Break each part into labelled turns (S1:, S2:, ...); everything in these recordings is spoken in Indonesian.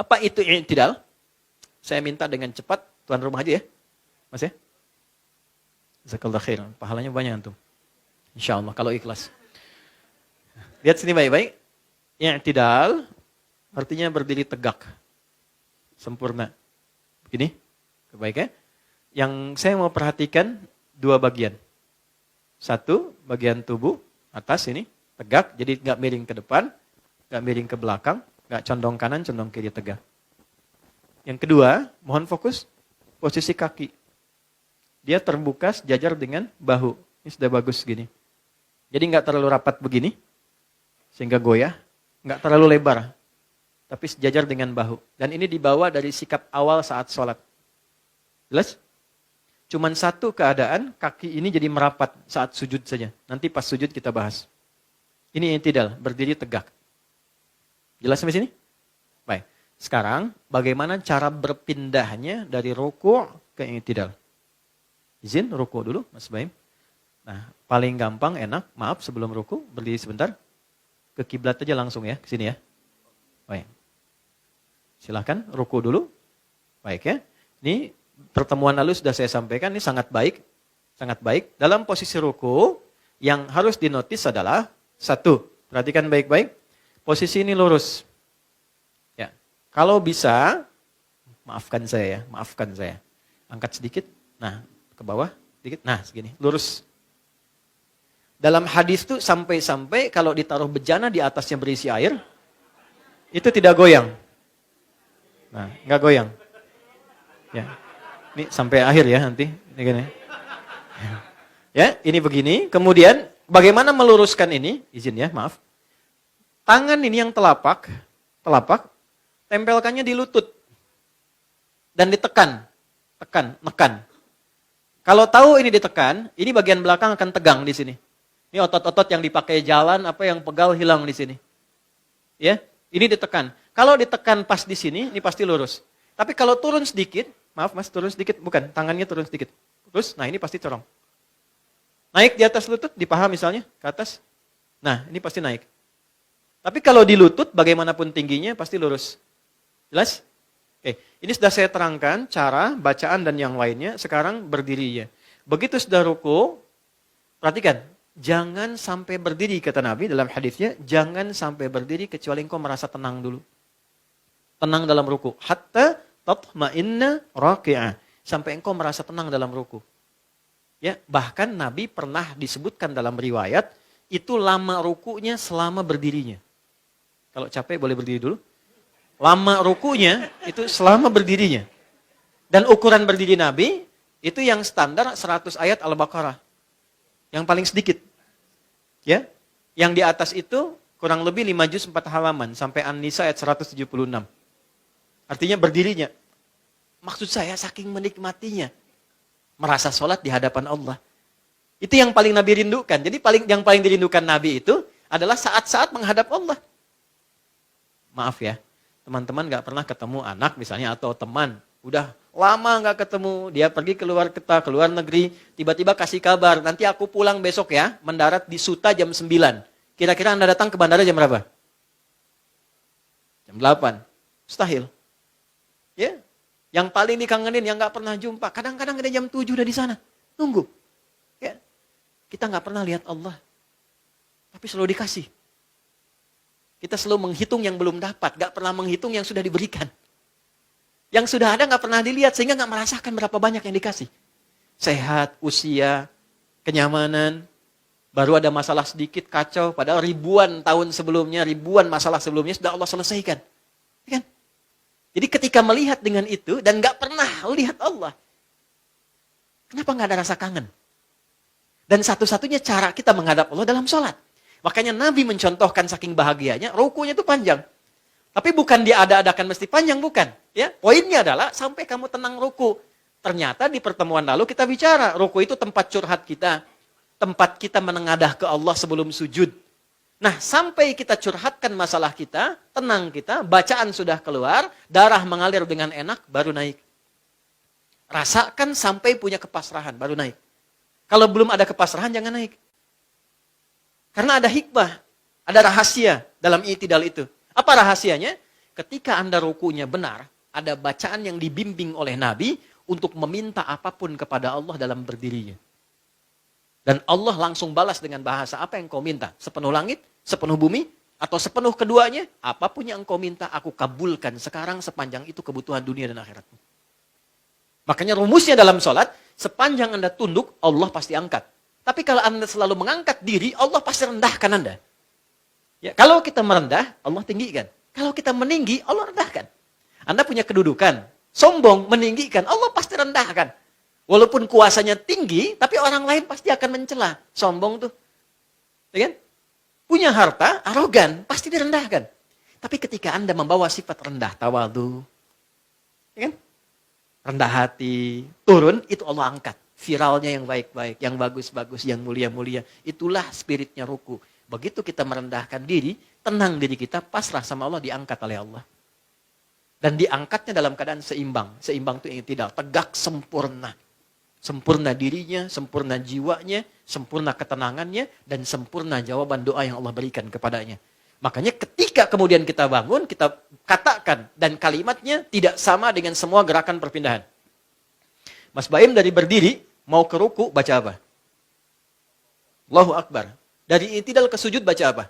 S1: Apa itu i'tidal? Saya minta dengan cepat, tuan rumah aja ya. Mas ya? Jazakallahu khair. Pahalanya banyak antum. Insyaallah kalau ikhlas. Lihat sini baik-baik. I'tidal artinya berdiri tegak. Sempurna. Begini. Baik ya. Yang saya mau perhatikan dua bagian. Satu, bagian tubuh atas ini tegak, jadi nggak miring ke depan, nggak miring ke belakang, nggak condong kanan, condong kiri, tegak. Yang kedua, mohon fokus posisi kaki. Dia terbuka sejajar dengan bahu. Ini sudah bagus gini. Jadi nggak terlalu rapat begini, sehingga goyah, nggak terlalu lebar, tapi sejajar dengan bahu. Dan ini dibawa dari sikap awal saat sholat. Jelas? Cuman satu keadaan, kaki ini jadi merapat saat sujud saja. Nanti pas sujud kita bahas. Ini i'tidal, berdiri tegak. Jelas sampai sini? Baik. Sekarang, bagaimana cara berpindahnya dari ruku' ke i'tidal? Izin, ruku' dulu, Mas Baim. Nah, paling gampang, enak, maaf sebelum ruku', berdiri sebentar. Ke kiblat aja langsung ya, ke sini ya. Baik. Silahkan, ruku' dulu. Baik ya. Ini pertemuan lalu sudah saya sampaikan, ini sangat baik. Sangat baik. Dalam posisi ruku, yang harus dinotis adalah, satu, perhatikan baik-baik, posisi ini lurus. Ya. Kalau bisa, maafkan saya. Angkat sedikit, nah ke bawah, sedikit, nah segini, lurus. Dalam hadis itu sampai-sampai kalau ditaruh bejana di atasnya berisi air, itu tidak goyang. Nah, nggak goyang. Ya. Ini sampai akhir ya nanti. Ini gini. Ya, ini begini. Kemudian bagaimana meluruskan ini? Izin ya, maaf. Tangan ini yang telapak, tempelkannya di lutut. Dan ditekan. Nekan. Kalau tahu ini ditekan, ini bagian belakang akan tegang di sini. Ini otot-otot yang dipakai jalan, apa yang pegal hilang di sini. Ya, ini ditekan. Kalau ditekan pas di sini, ini pasti lurus. Tapi kalau turun sedikit, maaf mas, turun sedikit, bukan, tangannya turun sedikit. Terus, nah ini pasti corong. Naik di atas lutut, di paha misalnya, ke atas. Nah, ini pasti naik. Tapi kalau di lutut, bagaimanapun tingginya, pasti lurus. Jelas? Oke, ini sudah saya terangkan, cara, bacaan, dan yang lainnya. Sekarang berdiri ya. Begitu sudah ruku, perhatikan, jangan sampai berdiri, kata Nabi dalam hadisnya, jangan sampai berdiri kecuali engkau merasa tenang dulu. Tenang dalam ruku. Hatta tatma'inna raki'ah. Sampai engkau merasa tenang dalam ruku. Ya, bahkan Nabi pernah disebutkan dalam riwayat, itu lama rukunya selama berdirinya. Kalau capek boleh berdiri dulu. Lama rukunya itu selama berdirinya. Dan ukuran berdiri Nabi, itu yang standar 100 ayat Al-Baqarah. Yang paling sedikit. Ya, yang di atas itu kurang lebih 5 juz 4 halaman. Sampai An-Nisa ayat 176. Artinya berdirinya. Maksud saya saking menikmatinya. Merasa sholat di hadapan Allah. Itu yang paling Nabi rindukan. Jadi yang paling dirindukan Nabi itu adalah saat-saat menghadap Allah. Maaf ya, teman-teman gak pernah ketemu anak misalnya atau teman. Udah lama gak ketemu, dia pergi keluar negeri, tiba-tiba kasih kabar, nanti aku pulang besok ya, mendarat di Suta jam 9. Kira-kira Anda datang ke bandara jam berapa? Jam 8. Mustahil. Ya, yang paling dikangenin, yang nggak pernah jumpa, kadang-kadang ada jam 7 udah di sana, nunggu. Ya, kita nggak pernah lihat Allah, tapi selalu dikasih. Kita selalu menghitung yang belum dapat, nggak pernah menghitung yang sudah diberikan. Yang sudah ada nggak pernah dilihat, sehingga nggak merasakan berapa banyak yang dikasih. Sehat, usia, kenyamanan, baru ada masalah sedikit kacau, padahal ribuan tahun sebelumnya, ribuan masalah sebelumnya sudah Allah selesaikan. Kan? Jadi ketika melihat dengan itu dan gak pernah lihat Allah, kenapa gak ada rasa kangen? Dan satu-satunya cara kita menghadap Allah dalam sholat. Makanya Nabi mencontohkan saking bahagianya, rukunya itu panjang. Tapi bukan dia ada-adakan mesti panjang, bukan. Ya, poinnya adalah sampai kamu tenang ruku. Ternyata di pertemuan lalu kita bicara, ruku itu tempat curhat kita. Tempat kita menengadah ke Allah sebelum sujud. Nah, sampai kita curhatkan masalah kita, tenang kita, bacaan sudah keluar, darah mengalir dengan enak, baru naik. Rasakan sampai punya kepasrahan, baru naik. Kalau belum ada kepasrahan, jangan naik. Karena ada hikmah, ada rahasia dalam i'tidal itu. Apa rahasianya? Ketika Anda rukunya benar, ada bacaan yang dibimbing oleh Nabi untuk meminta apapun kepada Allah dalam berdirinya. Dan Allah langsung balas dengan bahasa apa yang kau minta. Sepenuh langit, sepenuh bumi, atau sepenuh keduanya, apapun yang engkau minta, aku kabulkan sekarang sepanjang itu kebutuhan dunia dan akhiratmu. Makanya rumusnya dalam sholat, sepanjang Anda tunduk, Allah pasti angkat. Tapi kalau Anda selalu mengangkat diri, Allah pasti rendahkan Anda. Ya, kalau kita merendah, Allah tinggikan. Kalau kita meninggi, Allah rendahkan. Anda punya kedudukan, sombong, meninggikan, Allah pasti rendahkan. Walaupun kuasanya tinggi, tapi orang lain pasti akan mencela. Sombong tuh. Ya kan? Punya harta, arogan, pasti direndahkan. Tapi ketika Anda membawa sifat rendah, tawadu, ya kan? Rendah hati, turun, itu Allah angkat. Viralnya yang baik-baik, yang bagus-bagus, yang mulia-mulia. Itulah spiritnya ruku. Begitu kita merendahkan diri, tenang diri kita, pasrah sama Allah, diangkat oleh Allah. Dan diangkatnya dalam keadaan seimbang. Seimbang itu yang tidak tegak, sempurna. Sempurna dirinya, sempurna jiwanya, sempurna ketenangannya, dan sempurna jawaban doa yang Allah berikan kepadanya. Makanya ketika kemudian kita bangun, kita katakan, dan kalimatnya tidak sama dengan semua gerakan perpindahan. Mas Baim dari berdiri, mau ke ruku, baca apa? Allahu Akbar. Dari i'tidal ke sujud, baca apa?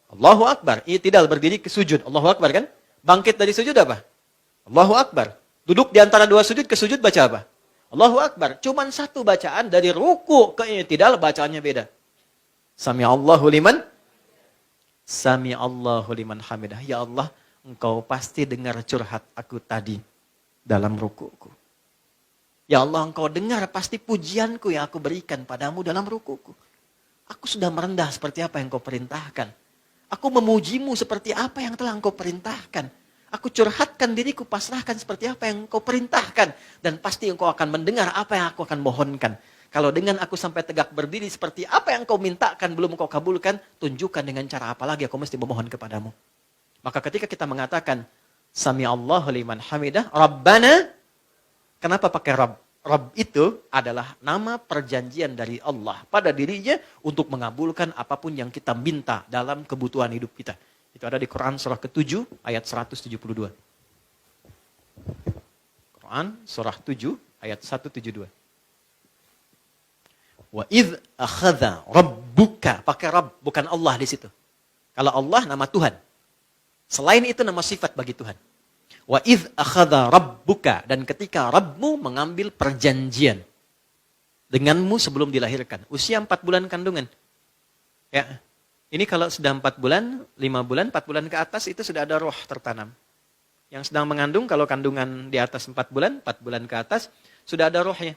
S1: Allahu Akbar. I'tidal berdiri ke sujud. Allahu Akbar kan? Bangkit dari sujud apa? Allahu Akbar. Duduk di antara dua sujud ke sujud, baca apa? Allahu Akbar. Cuman satu bacaan dari ruku ke i'tidal, bacaannya beda. Sami'allahu liman hamidah. Ya Allah, engkau pasti dengar curhat aku tadi dalam rukuku. Ya Allah, engkau dengar pasti pujianku yang aku berikan padamu dalam rukuku. Aku sudah merendah seperti apa yang kau perintahkan. Aku memujimu seperti apa yang telah engkau perintahkan. Aku curhatkan diriku, pasrahkan seperti apa yang engkau perintahkan. Dan pasti engkau akan mendengar apa yang aku akan mohonkan. Kalau dengan aku sampai tegak berdiri seperti apa yang kau mintakan belum kau kabulkan, tunjukkan dengan cara apa lagi aku mesti memohon kepadamu. Maka ketika kita mengatakan, Sami'allahu liman hamidah, Rabbana, kenapa pakai Rabb? Rabb itu adalah nama perjanjian dari Allah pada dirinya untuk mengabulkan apapun yang kita minta dalam kebutuhan hidup kita. Itu ada di Quran surah ke-7 ayat 172. Quran surah 7 ayat 172. Wa idh akhadha rabbuka, pakai Rabb, bukan Allah di situ. Kalau Allah nama Tuhan. Selain itu nama sifat bagi Tuhan. Wa idh akhadha rabbuka, dan ketika Rabbmu mengambil perjanjian denganmu sebelum dilahirkan. Usia 4 bulan kandungan. Ya. Ini kalau sudah 4 bulan, 5 bulan, 4 bulan ke atas itu sudah ada roh tertanam. Yang sedang mengandung, kalau kandungan di atas 4 bulan ke atas, sudah ada rohnya.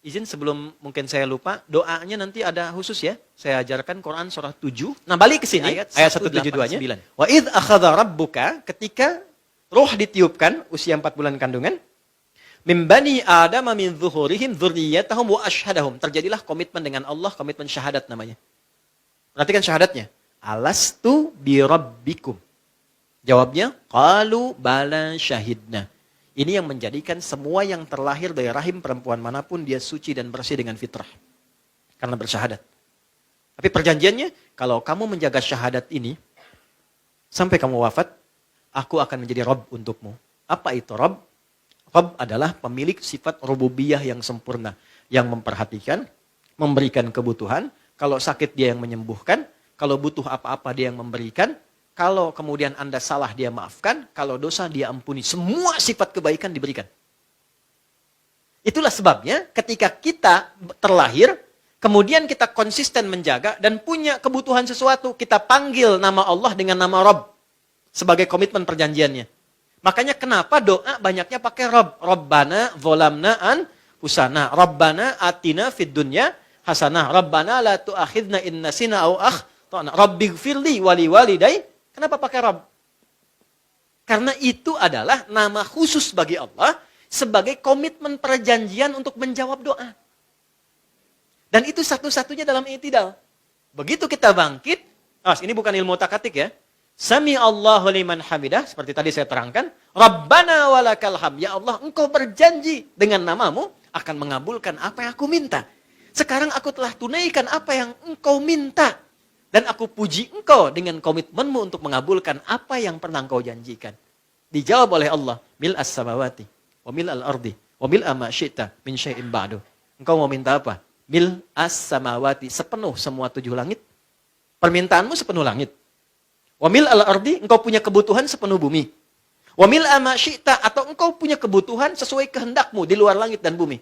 S1: Izin sebelum mungkin saya lupa, doanya nanti ada khusus ya. Saya ajarkan Quran surah 7. Nah balik ke sini, ayat 172-nya. Wa idh akhadha rabbuka, ketika roh ditiupkan, usia 4 bulan kandungan. Min bani Adam min zuhurihim dzurriyyatahum wa asyhadahum. Terjadilah komitmen dengan Allah, komitmen syahadat namanya. Perhatikan syahadatnya. Alastu bi rabbikum. Jawabnya, qalu bala syahidna. Ini yang menjadikan semua yang terlahir dari rahim perempuan manapun dia suci dan bersih dengan fitrah. Karena bersyahadat. Tapi perjanjiannya, kalau kamu menjaga syahadat ini, sampai kamu wafat, aku akan menjadi Rabb untukmu. Apa itu Rabb? Rabb adalah pemilik sifat rububiyah yang sempurna. Yang memperhatikan, memberikan kebutuhan. Kalau sakit dia yang menyembuhkan. Kalau butuh apa-apa dia yang memberikan. Kalau kemudian Anda salah dia maafkan. Kalau dosa dia ampuni. Semua sifat kebaikan diberikan. Itulah sebabnya ketika kita terlahir, kemudian kita konsisten menjaga dan punya kebutuhan sesuatu. Kita panggil nama Allah dengan nama Rabb. Sebagai komitmen perjanjiannya. Makanya kenapa doa banyaknya pakai Rabb. Rabbana zolamna anfusana. Rabbana atina fid dunya hasanah. Rabbana la tu'akhidna in nasina au akhtana. Rabbighfirli wali walidai. Kenapa pakai Rabb? Karena itu adalah nama khusus bagi Allah sebagai komitmen perjanjian untuk menjawab doa. Dan itu satu-satunya dalam i'tidal. Begitu kita bangkit, ini bukan ilmu takatik ya. Sami'allahu liman hamidah, seperti tadi saya terangkan, Rabbana walakal hamd. Ya Allah, engkau berjanji dengan namamu akan mengabulkan apa yang aku minta. Sekarang aku telah tunaikan apa yang engkau minta. Dan aku puji engkau dengan komitmenmu untuk mengabulkan apa yang pernah engkau janjikan. Dijawab oleh Allah, mil as-samawati, wa mil al-ardi, wa mil ma syi'ta min syai'in ba'du. Engkau mau minta apa? Mil as-samawati, sepenuh semua 7 langit. Permintaanmu sepenuh langit. Wa mil al-ardi, engkau punya kebutuhan sepenuh bumi. Wa mil ma syi'ta, atau engkau punya kebutuhan sesuai kehendakmu di luar langit dan bumi.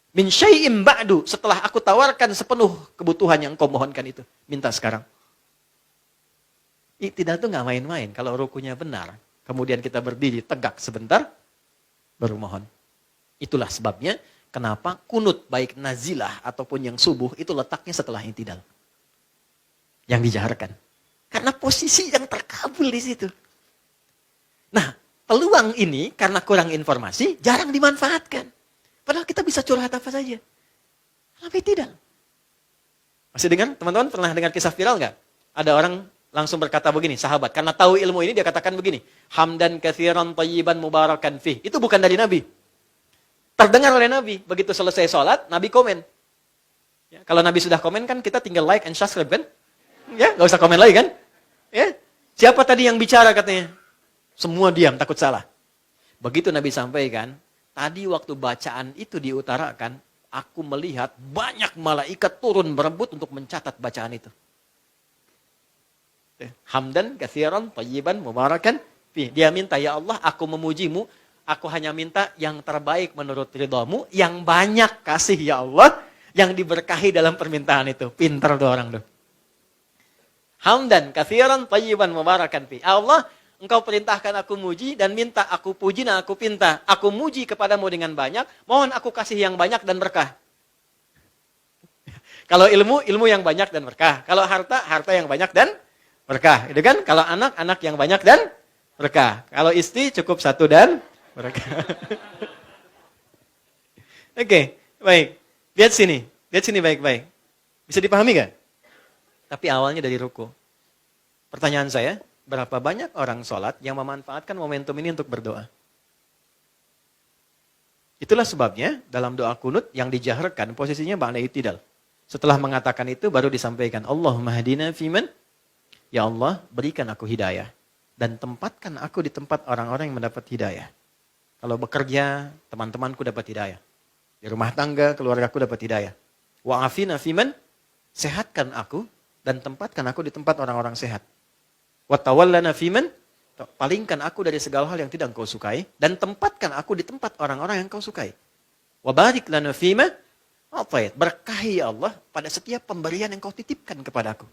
S1: Min syai'in ba'du, setelah aku tawarkan sepenuh kebutuhan yang engkau mohonkan itu. Minta sekarang. Iktidal itu nggak main-main. Kalau rukunya benar, kemudian kita berdiri tegak sebentar, baru mohon. Itulah sebabnya kenapa kunut baik nazilah ataupun yang subuh itu letaknya setelah iktidal. Yang dijaharkan. Karena posisi yang terkabul di situ. Nah, peluang ini karena kurang informasi jarang dimanfaatkan. Padahal kita bisa curhat apa saja. Tapi tidak. Masih dengar? Teman-teman pernah dengar kisah viral nggak? Ada orang langsung berkata begini, sahabat. Karena tahu ilmu ini dia katakan begini. Hamdan katsiran thayyiban mubarakan fih. Itu bukan dari Nabi. Terdengar oleh Nabi. Begitu selesai sholat, Nabi komen. Ya, kalau Nabi sudah komen kan kita tinggal like and subscribe kan? Ya, nggak usah komen lagi kan? Ya, siapa tadi yang bicara katanya? Semua diam, takut salah. Begitu Nabi sampaikan, tadi waktu bacaan itu diutarakan, aku melihat banyak malaikat turun berebut untuk mencatat bacaan itu. Hamdan katsiran thayyiban mubarakan fi. Dia minta, ya Allah, aku memujimu, aku hanya minta yang terbaik menurut ridhamu, yang banyak kasih ya Allah, yang diberkahi dalam permintaan itu. Pintar tuh orang tuh. Hamdan katsiran thayyiban mubarakan fi. Allah, Engkau perintahkan aku muji dan minta aku puji dan aku pinta. Aku muji kepadamu dengan banyak, mohon aku kasih yang banyak dan berkah. Kalau ilmu, ilmu yang banyak dan berkah. Kalau harta, harta yang banyak dan berkah. Itu kan? Kalau anak, anak yang banyak dan berkah. Kalau istri cukup 1 dan berkah. Oke, baik. Lihat sini baik-baik. Bisa dipahami gak? Tapi awalnya dari ruku. Pertanyaan saya, berapa banyak orang sholat yang memanfaatkan momentum ini untuk berdoa? Itulah sebabnya dalam doa kunut yang dijaharkan posisinya ba'da i'tidal. Setelah mengatakan itu baru disampaikan, Allahumma hadina fiman, ya Allah berikan aku hidayah. Dan tempatkan aku di tempat orang-orang yang mendapat hidayah. Kalau bekerja, teman-temanku dapat hidayah. Di rumah tangga, keluargaku dapat hidayah. Wa'afina fiman, sehatkan aku dan tempatkan aku di tempat orang-orang sehat. Watawallana fiman, palingkan aku dari segala hal yang tidak engkau sukai dan tempatkan aku di tempat orang-orang yang engkau sukai. Wabarik lana fima, berkahi ya Allah pada setiap pemberian yang kau titipkan kepadaku.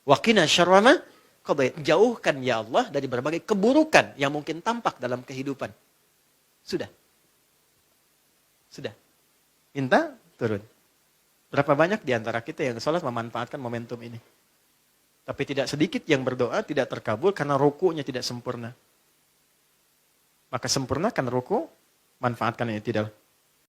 S1: Waqina syarrama qadait, jauhkan ya Allah dari berbagai keburukan yang mungkin tampak dalam kehidupan. Sudah. Minta turun. Berapa banyak di antara kita yang sholat memanfaatkan momentum ini? Tapi tidak sedikit yang berdoa tidak terkabul karena rukunya tidak sempurna. Maka sempurnakan ruku, manfaatkan yang tidak.